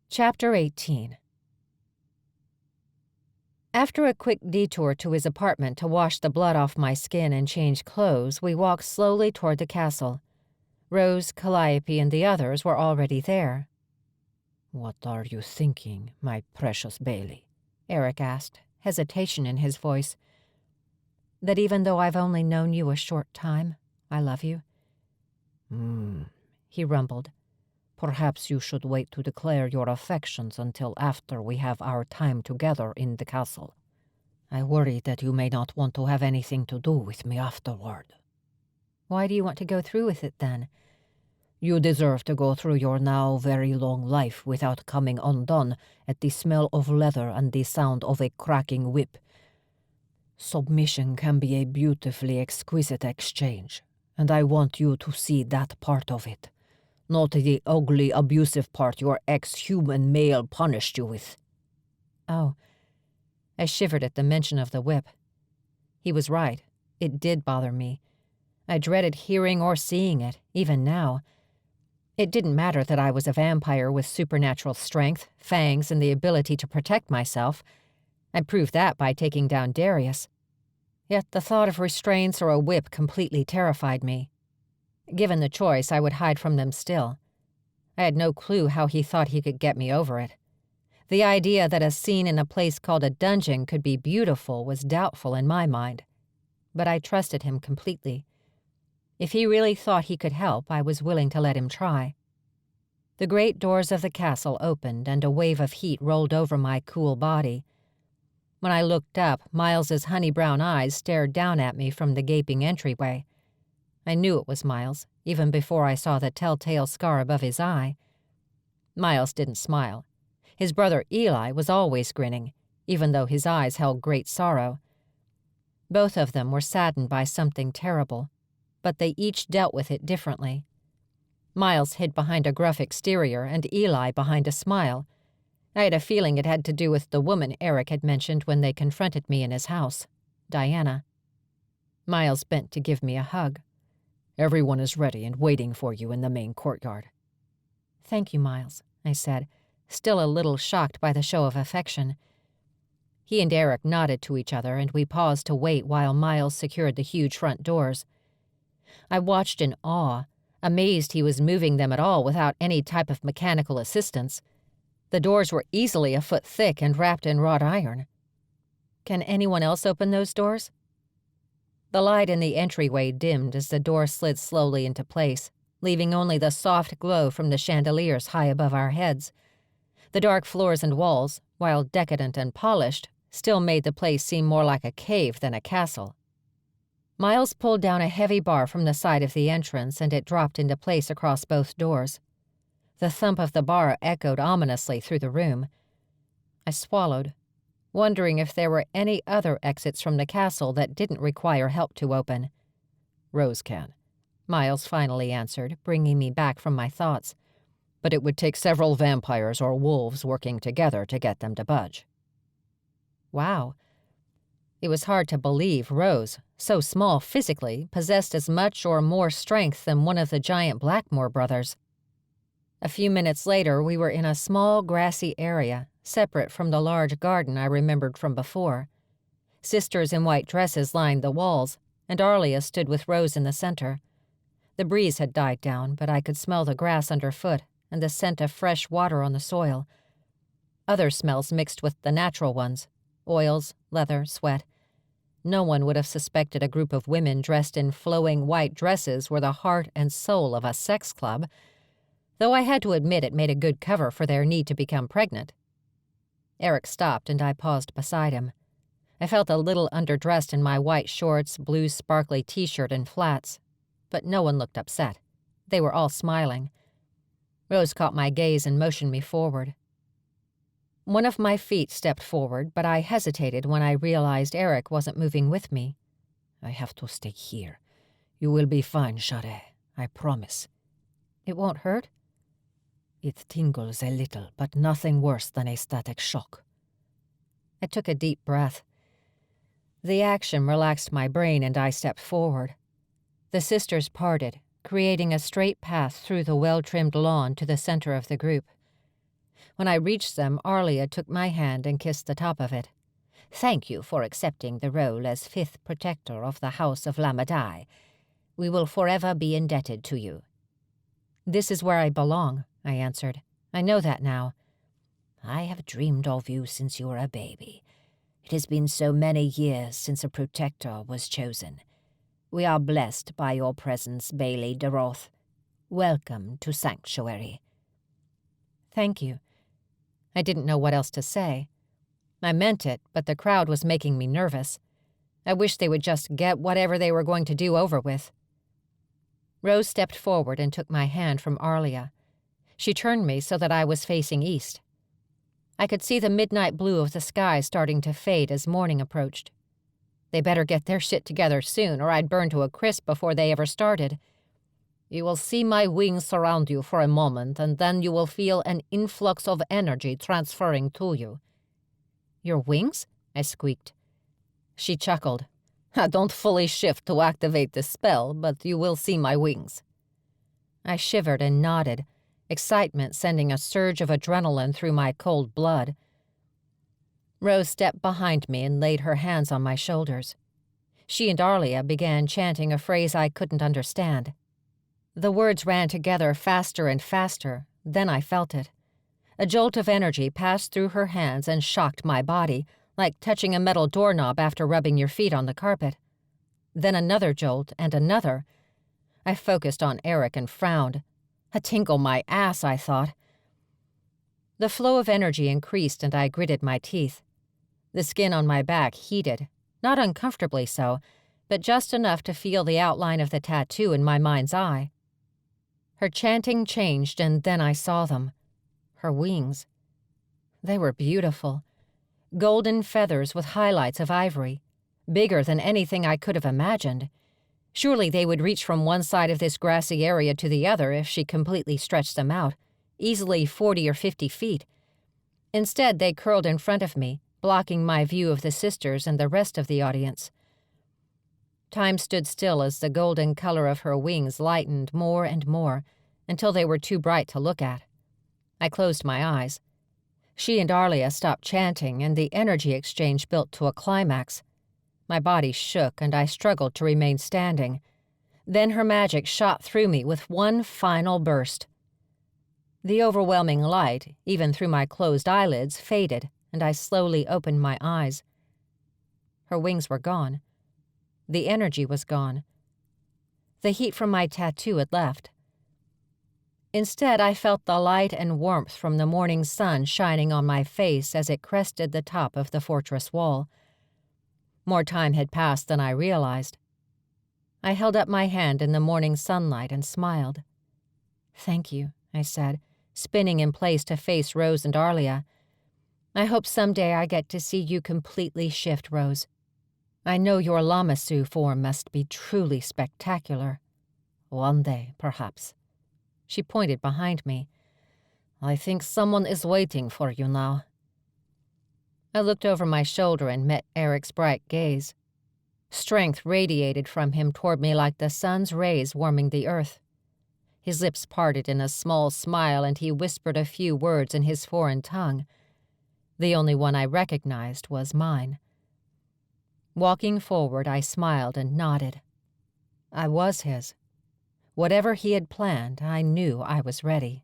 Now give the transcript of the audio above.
Chapter 18. After a quick detour to his apartment to wash the blood off my skin and change clothes, we walked slowly toward the castle. Rose, Calliope, and the others were already there. "What are you thinking, my precious Bailey?" Erick asked, hesitation in his voice. That even though I've only known you a short time, I love you? He rumbled. "Perhaps you should wait to declare your affections until after we have our time together in the castle. I worry that you may not want to have anything to do with me afterward." Why do you want to go through with it, then? You deserve to go through your now very long life without coming undone at the smell of leather and the sound of a cracking whip. Submission can be a beautifully exquisite exchange, and I want you to see that part of it. Not the ugly, abusive part your ex-human male punished you with." Oh. I shivered at the mention of the whip. He was right. It did bother me. I dreaded hearing or seeing it, even now. It didn't matter that I was a vampire with supernatural strength, fangs, and the ability to protect myself. I proved that by taking down Darius. Yet the thought of restraints or a whip completely terrified me. Given the choice, I would hide from them still. I had no clue how he thought he could get me over it. The idea that a scene in a place called a dungeon could be beautiful was doubtful in my mind. But I trusted him completely. If he really thought he could help, I was willing to let him try. The great doors of the castle opened, and a wave of heat rolled over my cool body. When I looked up, Miles's honey-brown eyes stared down at me from the gaping entryway. I knew it was Miles, even before I saw the telltale scar above his eye. Miles didn't smile. His brother Eli was always grinning, even though his eyes held great sorrow. Both of them were saddened by something terrible, but they each dealt with it differently. Miles hid behind a gruff exterior and Eli behind a smile. I had a feeling it had to do with the woman Erick had mentioned when they confronted me in his house, Diana. Miles bent to give me a hug. "Everyone is ready and waiting for you in the main courtyard." "Thank you, Miles," I said, still a little shocked by the show of affection. He and Erick nodded to each other, and we paused to wait while Miles secured the huge front doors. I watched in awe, amazed he was moving them at all without any type of mechanical assistance. The doors were easily a foot thick and wrapped in wrought iron. Can anyone else open those doors? The light in the entryway dimmed as the door slid slowly into place, leaving only the soft glow from the chandeliers high above our heads. The dark floors and walls, while decadent and polished, still made the place seem more like a cave than a castle. Miles pulled down a heavy bar from the side of the entrance, and it dropped into place across both doors. The thump of the bar echoed ominously through the room. I swallowed, wondering if there were any other exits from the castle that didn't require help to open. "Rose can," Miles finally answered, bringing me back from my thoughts. "But it would take several vampires or wolves working together to get them to budge." Wow. It was hard to believe Rose, so small physically, possessed as much or more strength than one of the giant Blackmore brothers. A few minutes later, we were in a small, grassy area, separate from the large garden I remembered from before. Sisters in white dresses lined the walls, and Arlia stood with Rose in the center. The breeze had died down, but I could smell the grass underfoot and the scent of fresh water on the soil. Other smells mixed with the natural ones, oils, leather, sweat. No one would have suspected a group of women dressed in flowing white dresses were the heart and soul of a sex club, though I had to admit it made a good cover for their need to become pregnant. Erick stopped, and I paused beside him. I felt a little underdressed in my white shorts, blue sparkly t-shirt, and flats, but no one looked upset. They were all smiling. Rose caught my gaze and motioned me forward. One of my feet stepped forward, but I hesitated when I realized Erick wasn't moving with me. "I have to stay here. You will be fine, Share, I promise." "It won't hurt?" "It tingles a little, but nothing worse than a static shock." I took a deep breath. The action relaxed my brain, and I stepped forward. The sisters parted, creating a straight path through the well-trimmed lawn to the center of the group. When I reached them, Arlia took my hand and kissed the top of it. "Thank you for accepting the role as 5th protector of the House of Lamadai. We will forever be indebted to you." "This is where I belong," I answered. "I know that now." "I have dreamed of you since you were a baby. It has been so many years since a protector was chosen. We are blessed by your presence, Bailey DeRoth. Welcome to Sanctuary." "Thank you." I didn't know what else to say. I meant it, but the crowd was making me nervous. I wished they would just get whatever they were going to do over with. Rose stepped forward and took my hand from Arlia. She turned me so that I was facing east. I could see the midnight blue of the sky starting to fade as morning approached. They better get their shit together soon, or I'd burn to a crisp before they ever started. "You will see my wings surround you for a moment, and then you will feel an influx of energy transferring to you." "Your wings?" I squeaked. She chuckled. "I don't fully shift to activate the spell, but you will see my wings." I shivered and nodded, excitement sending a surge of adrenaline through my cold blood. Rose stepped behind me and laid her hands on my shoulders. She and Arlia began chanting a phrase I couldn't understand. The words ran together faster and faster, then I felt it. A jolt of energy passed through her hands and shocked my body, like touching a metal doorknob after rubbing your feet on the carpet. Then another jolt and another. I focused on Erick and frowned. A tingle my ass, I thought. The flow of energy increased and I gritted my teeth. The skin on my back heated, not uncomfortably so, but just enough to feel the outline of the tattoo in my mind's eye. Her chanting changed, and then I saw them. Her wings. They were beautiful. Golden feathers with highlights of ivory. Bigger than anything I could have imagined. Surely they would reach from one side of this grassy area to the other if she completely stretched them out, easily 40 or 50 feet. Instead, they curled in front of me, blocking my view of the sisters and the rest of the audience. Time stood still as the golden color of her wings lightened more and more, until they were too bright to look at. I closed my eyes. She and Arlia stopped chanting, and the energy exchange built to a climax. My body shook, and I struggled to remain standing. Then her magic shot through me with one final burst. The overwhelming light, even through my closed eyelids, faded, and I slowly opened my eyes. Her wings were gone. The energy was gone. The heat from my tattoo had left. Instead, I felt the light and warmth from the morning sun shining on my face as it crested the top of the fortress wall. More time had passed than I realized. I held up my hand in the morning sunlight and smiled. "Thank you," I said, spinning in place to face Rose and Arlia. "I hope someday I get to see you completely shift, Rose. I know your Lamassu form must be truly spectacular. One day, perhaps." She pointed behind me. "I think someone is waiting for you now." I looked over my shoulder and met Erick's bright gaze. Strength radiated from him toward me like the sun's rays warming the earth. His lips parted in a small smile and he whispered a few words in his foreign tongue. The only one I recognized was mine. Walking forward, I smiled and nodded. I was his. Whatever he had planned, I knew I was ready.